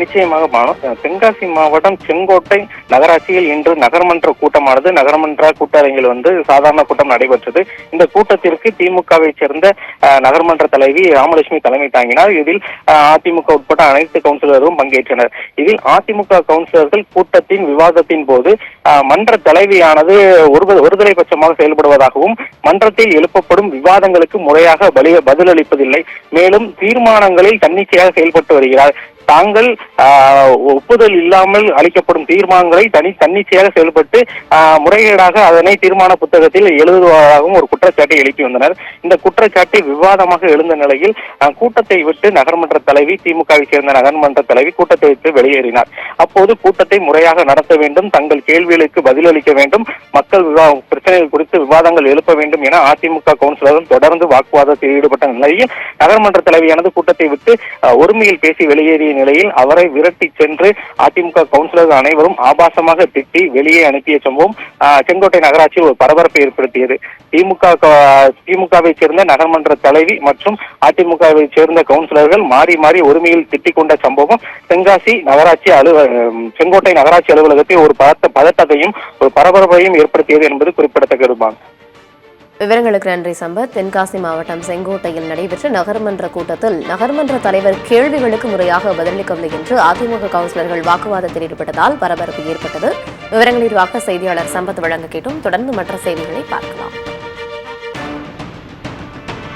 நிச்சயமாக பானு. தென்காசி மாவட்டம் செங்கோட்டை நகராட்சியில் இன்று நகர்மன்ற கூட்டமானது நகர்மன்ற கூட்டரங்கில் சாதாரண கூட்டம் நடைபெற்றது. இந்த கூட்டத்திற்கு திமுகவை சேர்ந்த நகர்மன்ற தலைவி ராமலட்சுமி தலைமை தாங்கினார். இதில் அதிமுக உட்பட்ட அனைத்து கவுன்சிலரும் பங்கேற்றனர். இதில் அதிமுக கவுன்சிலர்கள் கூட்டத்தின் விவாதத்தின் போது மன்ற தலைவியானது ஒருதலை பட்சமாக செயல்படுவதாகவும் மன்றத்தில் எழுப்பப்படும் விவாதங்களுக்கு முறையாக பதிலளிப்பதில்லை, மேலும் தீர்மானங்களில் தன்னிச்சையாக செயல்பட்டு வருகிறார். தாங்கள் ஒப்புதல் இல்லாமல் அளிக்கப்படும் தீர்மானங்களை தன்னிச்சையாக செயல்பட்டு முறைகேடாக அதனை தீர்மான புத்தகத்தில் எழுதுவதாகவும் ஒரு குற்றச்சாட்டை எழுப்பி வந்தனர். இந்த குற்றச்சாட்டு விவாதமாக எழுந்த நிலையில் கூட்டத்தை விட்டு நகர்மன்ற தலைவி, திமுகவை சேர்ந்த நகர்மன்ற தலைவி கூட்டத்தை விட்டு வெளியேறினார். அப்போது கூட்டத்தை முறையாக நடத்த வேண்டும், தங்கள் கேள்விகளுக்கு பதிலளிக்க வேண்டும், மக்கள் பிரச்சனைகள் குறித்து விவாதங்கள் எழுப்ப வேண்டும் என அதிமுக கவுன்சிலர்கள் தொடர்ந்து வாக்குவாதத்தில் ஈடுபட்ட நிலையில் நகர்மன்ற தலைவியானது கூட்டத்தை விட்டு ஒருமையில் பேசி வெளியேறிய நிலையில் அவரை விரட்டி சென்று அதிமுக கவுன்சிலர்கள் அனைவரும் ஆபாசமாக திட்டி வெளியே அனுப்பிய சம்பவம் செங்கோட்டை நகராட்சியில் ஒரு பரபரப்பை ஏற்படுத்தியது. திமுகவை சேர்ந்த நகர்மன்ற தலைவி மற்றும் அதிமுகவை சேர்ந்த கவுன்சிலர்கள் மாறி மாறி ஒருமையில் திட்டிக் கொண்ட சம்பவம் செங்கோட்டை நகராட்சி அலுவலகத்தில் ஒரு பதட்டத்தையும் ஒரு பரபரப்பையும் ஏற்படுத்தியது என்பது குறிப்பிடத்தக்கது. விவரங்களுக்கு நன்றி சம்பத். தென்காசி மாவட்டம் செங்கோட்டையில் நடைபெற்ற நகர்மன்ற கூட்டத்தில் நகர்மன்ற தலைவர் கேள்விகளுக்கு முறையாக பதிலளிக்கவில்லை என்று அதிமுக கவுன்சிலர்கள் வாக்குவாதத்தில் ஈடுபட்டதால் பரபரப்பு ஏற்பட்டது. விவரங்களில் செய்தியாளர் சம்பத் வழங்க கேட்டும். தொடர்ந்து மற்ற செய்திகளை பார்க்கலாம்.